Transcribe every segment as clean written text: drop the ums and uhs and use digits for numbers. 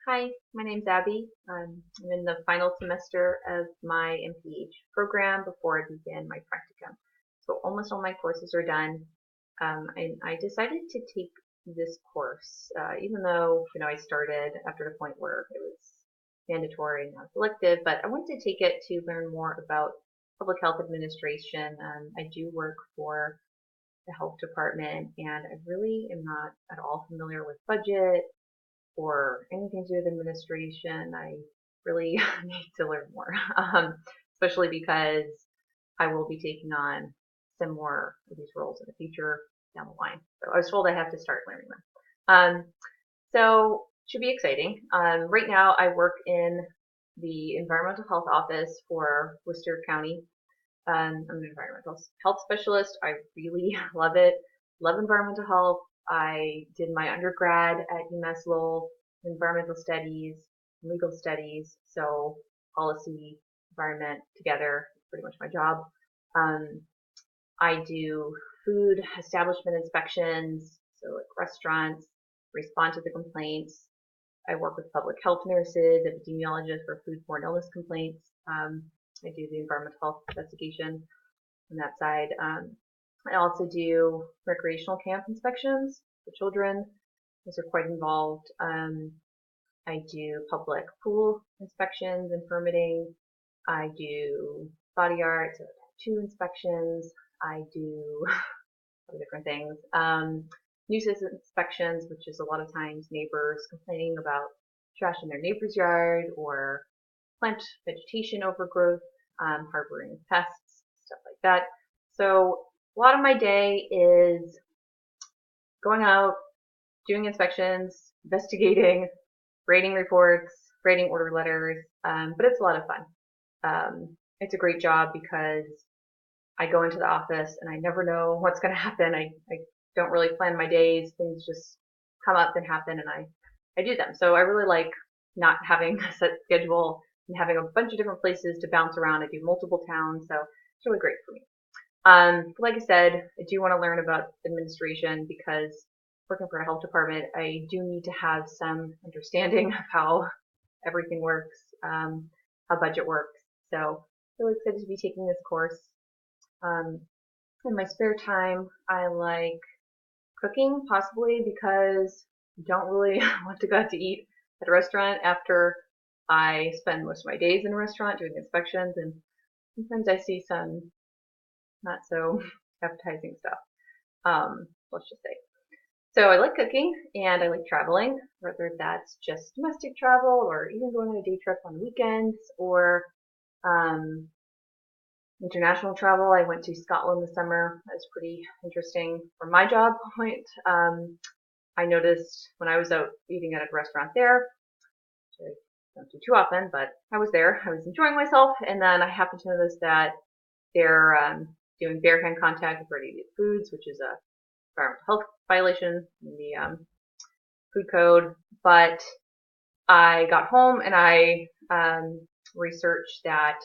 Hi, my name's Abby. I'm in the final semester of my MPH program before I begin my practicum. So almost all my courses are done. And I decided to take this course, even though, I started after the point where it was mandatory and not elective, but I wanted to take it to learn more about public health administration. I do work for the health department and I really am not at all familiar with budget or anything to do with administration, I really need to learn more, especially because I will be taking on some more of these roles in the future down the line. So I was told I have to start learning them. So should be exciting. Right now I work in the environmental health office for Worcester County. I'm an environmental health specialist. I really love it. Love environmental health. I did my undergrad at UMass Lowell, environmental studies, legal studies, so policy, environment together, pretty much my job. Um, I do food establishment inspections, so like restaurants, respond to the complaints. I work with public health nurses, epidemiologists for foodborne illness complaints. I do the environmental health investigation on that side. I also do recreational camp inspections for children. Those are quite involved. I do public pool inspections and permitting. I do body art, so tattoo inspections. I do other different things. Nuisance inspections, which is a lot of times neighbors complaining about trash in their neighbor's yard or plant vegetation overgrowth, harboring pests, stuff like that. So a lot of my day is going out, doing inspections, investigating, grading reports, grading order letters, but it's a lot of fun. It's a great job because I go into the office and I never know what's going to happen. I don't really plan my days. Things just come up and happen and I do them. So I really like not having a set schedule and having a bunch of different places to bounce around. I do multiple towns, so it's really great for me. Like I said, I do want to learn about administration because working for a health department, I do need to have some understanding of how everything works, how budget works. So really excited to be taking this course. Um, in my spare time, I like cooking, possibly because I don't really want to go out to eat at a restaurant after I spend most of my days in a restaurant doing inspections, and sometimes I see some not so appetizing stuff. Let's just say. So I like cooking and I like traveling, whether that's just domestic travel or even going on a day trip on weekends or um, international travel. I went to Scotland this summer. That was pretty interesting from my job point. I noticed when I was out eating at a restaurant there, which I don't do too often, but I was there. I was enjoying myself, and then I happened to notice that they're doing bare hand contact with ready-to-eat foods, which is a environmental health violation in the food code. But I got home and I researched that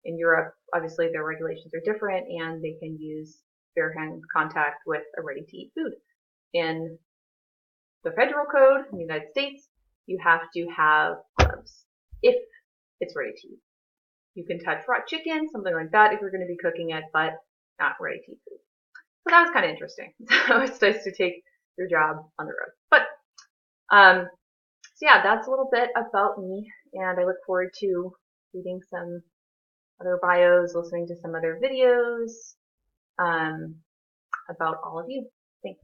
in Europe, obviously their regulations are different and they can use bare hand contact with a ready-to-eat food. In the federal code in the United States, you have to have gloves if it's ready to eat. You can touch raw chicken, something like that, if you're going to be cooking it, but not ready to eat food. So that was kind of interesting. So it's nice to take your job on the road. But so yeah, that's a little bit about me, and I look forward to reading some other bios, listening to some other videos about all of you. Thanks.